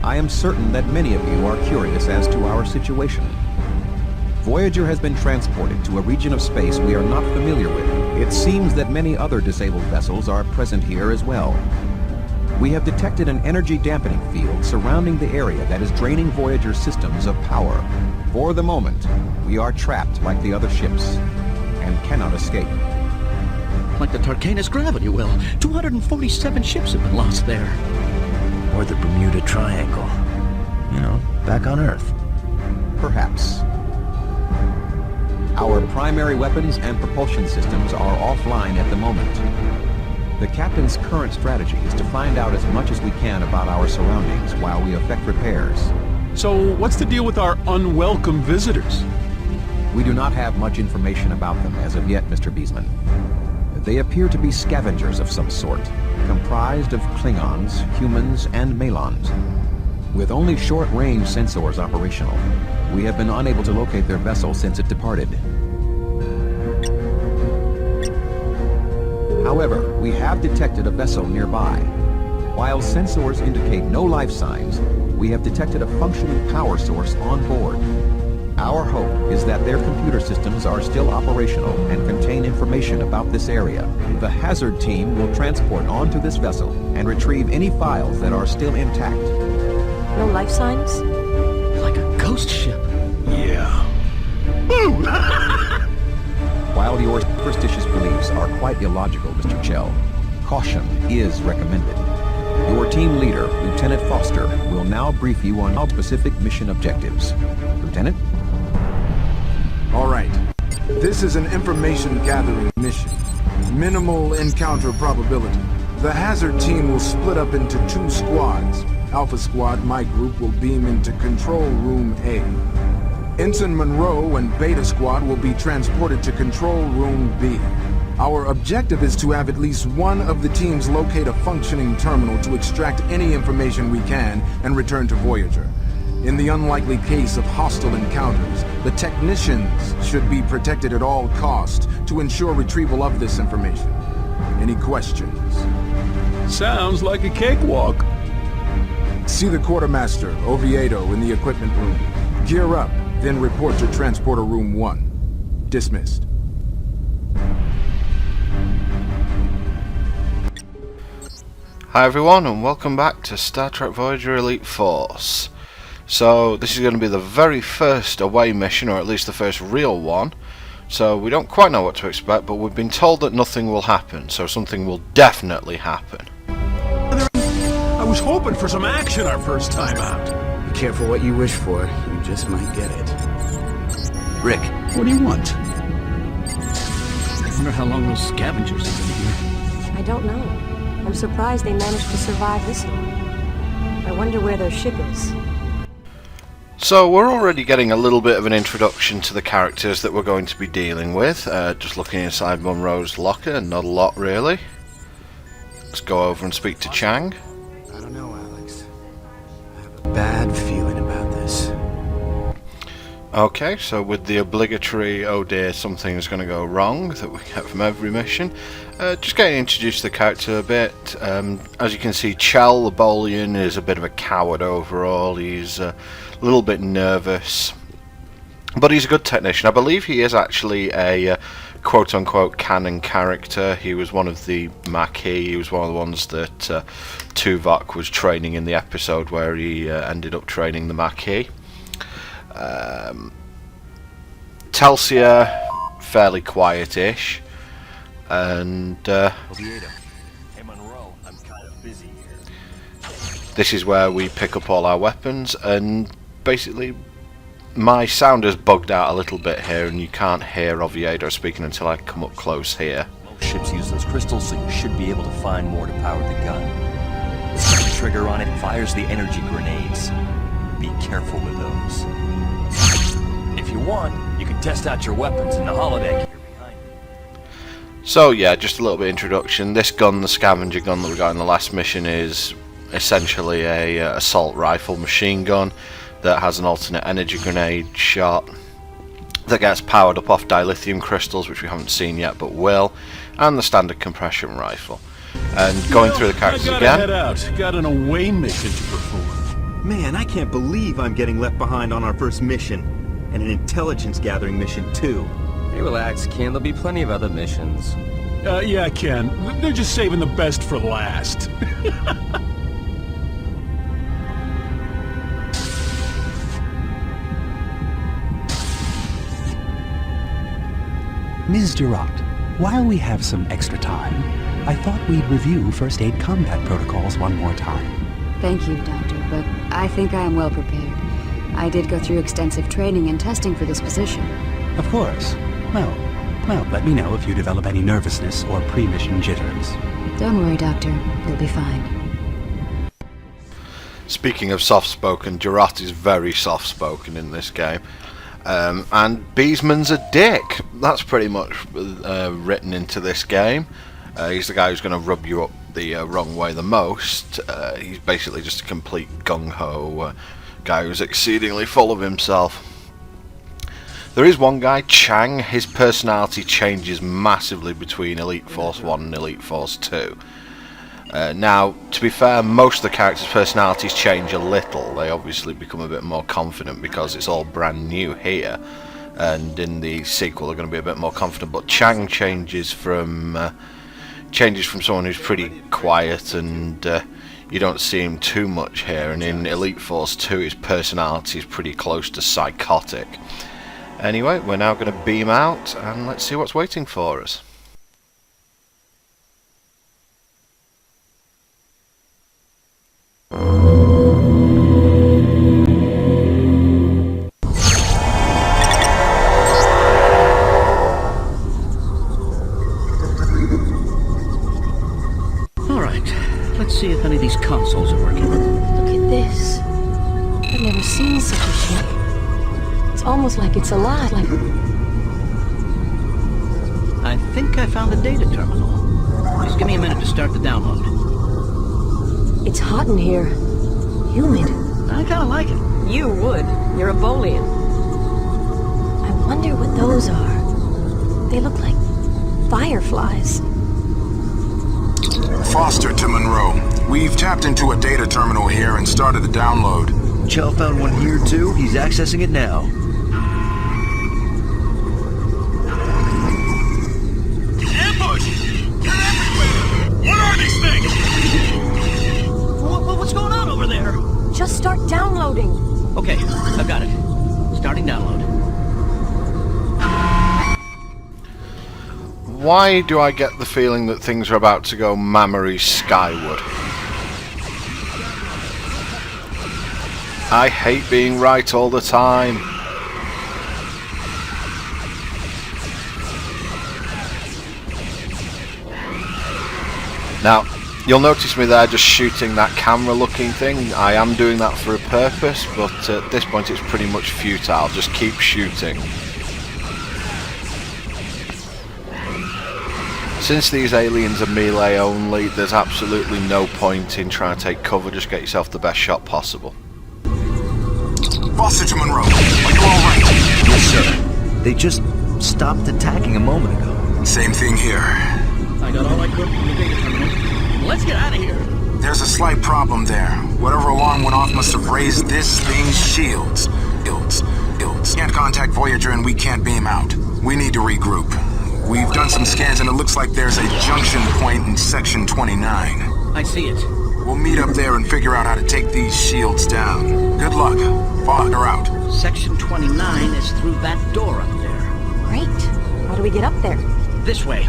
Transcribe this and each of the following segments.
I am certain that many of you are curious as to our situation. Voyager has been transported to a region of space we are not familiar with. It seems that many other disabled vessels are present here as well. We have detected an energy dampening field surrounding the area that is draining Voyager's systems of power. For the moment, we are trapped like the other ships and cannot escape. Like the Tarkanus gravity well. 247 ships have been lost there. Or the Bermuda Triangle. You know, back on Earth. Perhaps. Our primary weapons and propulsion systems are offline at the moment. The captain's current strategy is to find out as much as we can about our surroundings while we effect repairs. So, what's the deal with our unwelcome visitors? We do not have much information about them as of yet, Mr. Beesman. They appear to be scavengers of some sort, comprised of Klingons, humans, and Malons. With only short-range sensors operational, we have been unable to locate their vessel since it departed. However, we have detected a vessel nearby. While sensors indicate no life signs, we have detected a functioning power source on board. Our hope is that their computer systems are still operational and contain information about this area. The hazard team will transport onto this vessel and retrieve any files that are still intact. No life signs? Like a ghost ship. Yeah. Boo! While your superstitious beliefs are quite illogical, Mr. Chell, caution is recommended. Your team leader, Lieutenant Foster, will now brief you on our specific mission objectives. Lieutenant? All right. This is an information-gathering mission. Minimal encounter probability. The hazard team will split up into 2 squads. Alpha Squad, my group, will beam into Control Room A. Ensign Monroe and Beta Squad will be transported to Control Room B. Our objective is to have at least one of the teams locate a functioning terminal to extract any information we can and return to Voyager. In the unlikely case of hostile encounters, the technicians should be protected at all costs to ensure retrieval of this information. Any questions? Sounds like a cakewalk. See the quartermaster, Oviedo, in the equipment room. Gear up, then report to Transporter Room 1. Dismissed. Hi everyone, and welcome back to Star Trek Voyager Elite Force. So this is going to be the very first away mission, or at least the first real one. So we don't quite know what to expect, but we've been told that nothing will happen, so something will definitely happen. I was hoping for some action our first time out. Be careful what you wish for. You just might get it. Rick. What do you want? I wonder how long those scavengers have been here. I don't know. I'm surprised they managed to survive this long. I wonder where their ship is. So we're already getting a little bit of an introduction to the characters that we're going to be dealing with. Just looking inside Monroe's locker, not a lot really. Let's go over and speak to Chang. I don't know, Alex. I have a bad feeling about this. Okay, so with the obligatory "oh dear, something's going to go wrong" that we get from every mission, just getting introduced to the character a bit. As you can see, Chell the Bolian is a bit of a coward overall. He's a little bit nervous, but he's a good technician. I believe he is actually a quote-unquote canon character. He was one of the Maquis. He was one of the ones that Tuvok was training in the episode where he ended up training the Maquis. Telsia, fairly quietish, and this is where we pick up all our weapons, and basically my sound is bugged out a little bit here and you can't hear Oviedo speaking until I come up close here. Most ships use those crystals, so you should be able to find more to power the gun. The trigger on it fires the energy grenades. Be careful with those. If you want, you can test out your weapons in the holodeck here behind you. So yeah, just a little bit of introduction. This gun, the scavenger gun that we got in the last mission, is essentially a assault rifle machine gun that has an alternate energy grenade shot that gets powered up off dilithium crystals, which we haven't seen yet but will, and the standard compression rifle. And going through the characters I gotta again. head out. Got an away mission to perform. Man, I can't believe I'm getting left behind on our first mission. And an intelligence gathering mission, too. Hey, relax, Ken. There'll be plenty of other missions. Yeah, Ken. They're just saving the best for last. Ms. Durant, while we have some extra time, I thought we'd review first aid combat protocols one more time. Thank you, Doctor, but I think I am well prepared. I did go through extensive training and testing for this position. Of course. Well, let me know if you develop any nervousness or pre-mission jitters. Don't worry, Doctor. You'll be fine. Speaking of soft-spoken, Durant is very soft-spoken in this game. And Beesman's a dick. That's pretty much written into this game. He's the guy who's going to rub you up the wrong way the most. He's basically just a complete gung-ho guy who's exceedingly full of himself. There is one guy, Chang. His personality changes massively between Elite Force 1 and Elite Force 2. Now, to be fair, most of the characters' personalities change a little. They obviously become a bit more confident because it's all brand new here, and in the sequel they're going to be a bit more confident. But Chang changes from someone who's pretty quiet, and you don't see him too much here. And in Elite Force 2, his personality is pretty close to psychotic. Anyway, we're now going to beam out, and let's see what's waiting for us. Let's see if any of these consoles are working. Look at this. I've never seen such a ship. It's almost like it's alive, like... I think I found the data terminal. Just give me a minute to start the download. It's hot in here. Humid. I kinda like it. You would. You're a Bolian. I wonder what those are. They look like fireflies. Foster to Monroe. We've tapped into a data terminal here and started the download. Chell found one here too. He's accessing it now. Ambush! They're everywhere! What are these things? What's going on over there? Just start downloading. Okay, I've got it. Starting download. Why do I get the feeling that things are about to go mammory skyward? I hate being right all the time. Now, you'll notice me there just shooting that camera looking thing. I am doing that for a purpose, but at this point it's pretty much futile. Just keep shooting. Since these aliens are melee only, there's absolutely no point in trying to take cover. Just get yourself the best shot possible. Foster to Monroe, are you alright? Yes, sir. They just stopped attacking a moment ago. Same thing here. I got all I could from the data terminal. Let's get out of here. There's a slight problem there. Whatever alarm went off must have raised this thing's shields. Can't contact Voyager and we can't beam out. We need to regroup. We've done some scans and it looks like there's a junction point in Section 29. I see it. We'll meet up there and figure out how to take these shields down. Good luck. Father out. Section 29 is through that door up there. Great. How do we get up there? This way.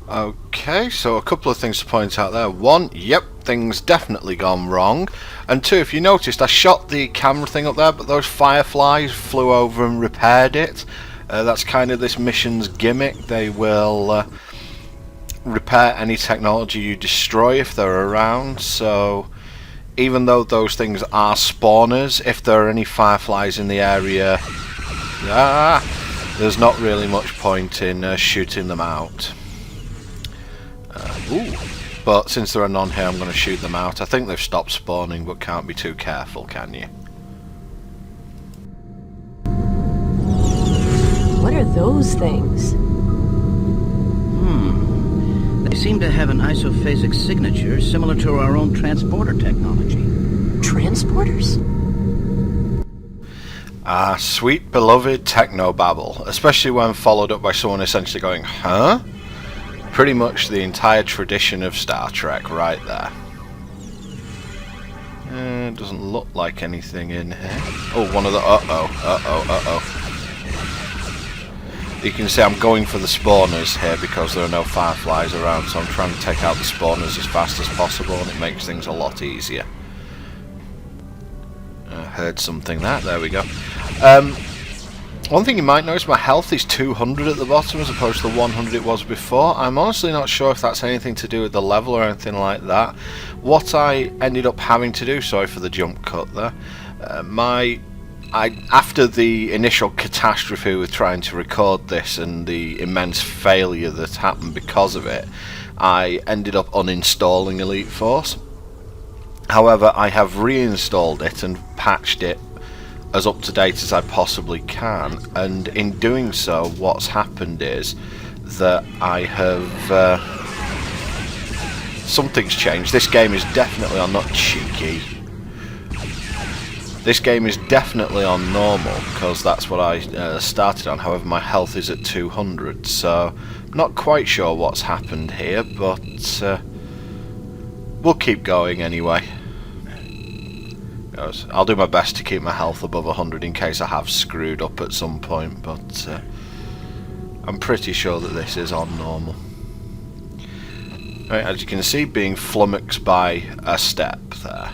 Okay, so a couple of things to point out there. One, yep, things definitely gone wrong. And two, if you noticed, I shot the camera thing up there, but those fireflies flew over and repaired it. That's kind of this mission's gimmick. They will repair any technology you destroy if they're around. So even though those things are spawners, if there are any fireflies in the area, there's not really much point in shooting them out. But since there are none here, I'm going to shoot them out. I think they've stopped spawning, but can't be too careful, can you? What are those things? They seem to have an isophasic signature similar to our own transporter technology. Transporters? Ah, sweet beloved technobabble, especially when followed up by someone essentially going, huh? Pretty much the entire tradition of Star Trek right there. Doesn't look like anything in here. Oh, one of the... Uh-oh. You can see I'm going for the spawners here because there are no fireflies around, so I'm trying to take out the spawners as fast as possible, and it makes things a lot easier. I heard something there we go. One thing you might notice, my health is 200 at the bottom as opposed to the 100 it was before. I'm honestly not sure if that's anything to do with the level or anything like that. What I ended up having to do, sorry for the jump cut there, after the initial catastrophe with trying to record this and the immense failure that happened because of it, I ended up uninstalling Elite Force. However, I have reinstalled it and patched it as up to date as I possibly can, and in doing so what's happened is that I have something's changed. This game is definitely on, not cheeky, this game is definitely on normal because that's what I started on. However, my health is at 200, so not quite sure what's happened here, but we'll keep going anyway. I'll do my best to keep my health above 100 in case I have screwed up at some point, but I'm pretty sure that this is on normal. Right, as you can see, being flummoxed by a step there.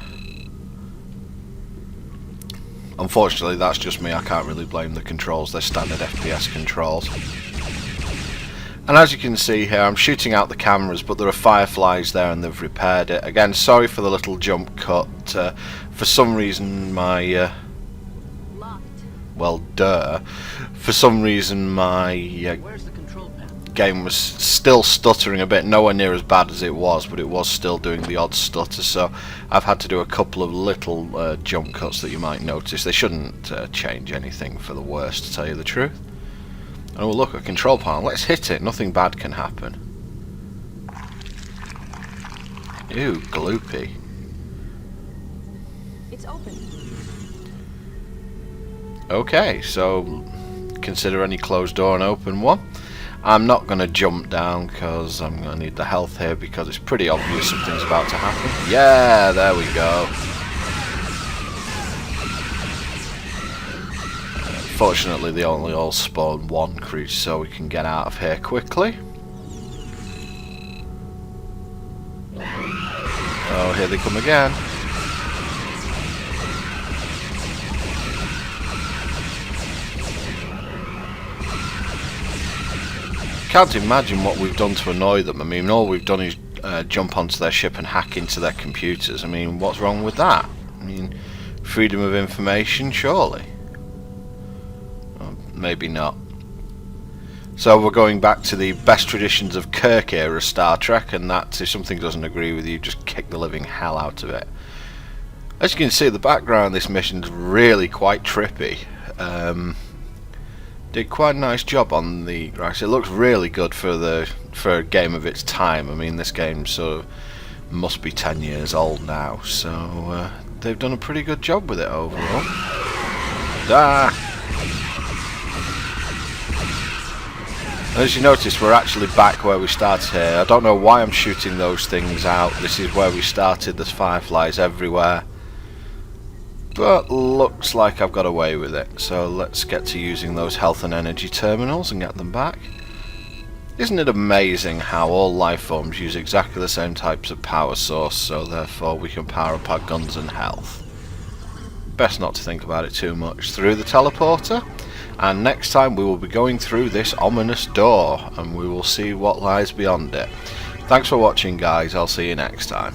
Unfortunately, that's just me. I can't really blame the controls. They're standard FPS controls. And as you can see here, I'm shooting out the cameras, but there are fireflies there and they've repaired it. Again, sorry for the little jump cut. For some reason my... For some reason my game was still stuttering a bit. Nowhere near as bad as it was, but it was still doing the odd stutter. So I've had to do a couple of little jump cuts that you might notice. They shouldn't change anything for the worse, to tell you the truth. Oh look, a control panel. Let's hit it. Nothing bad can happen. Ew, gloopy. It's open. Okay, so consider any closed door an open one. I'm not going to jump down because I'm going to need the health here because it's pretty obvious something's about to happen. Yeah, there we go. Fortunately, they only all spawn one creature, so we can get out of here quickly. Oh, here they come again. Can't imagine what we've done to annoy them. I mean, all we've done is jump onto their ship and hack into their computers. I mean, what's wrong with that? I mean, freedom of information, surely. Maybe not. So we're going back to the best traditions of Kirk era Star Trek, and that if something doesn't agree with you, just kick the living hell out of it. As you can see, the background of this mission is really quite trippy. Did quite a nice job on the graphics. It looks really good for a game of its time. I mean, this game sort of must be 10 years old now, so they've done a pretty good job with it overall. As you notice, we're actually back where we started here. I don't know why I'm shooting those things out. This is where we started. There's fireflies everywhere. But looks like I've got away with it. So let's get to using those health and energy terminals and get them back. Isn't it amazing how all life forms use exactly the same types of power source, so therefore we can power up our guns and health? Best not to think about it too much. Through the teleporter. And next time we will be going through this ominous door and we will see what lies beyond it. Thanks for watching, guys. I'll see you next time.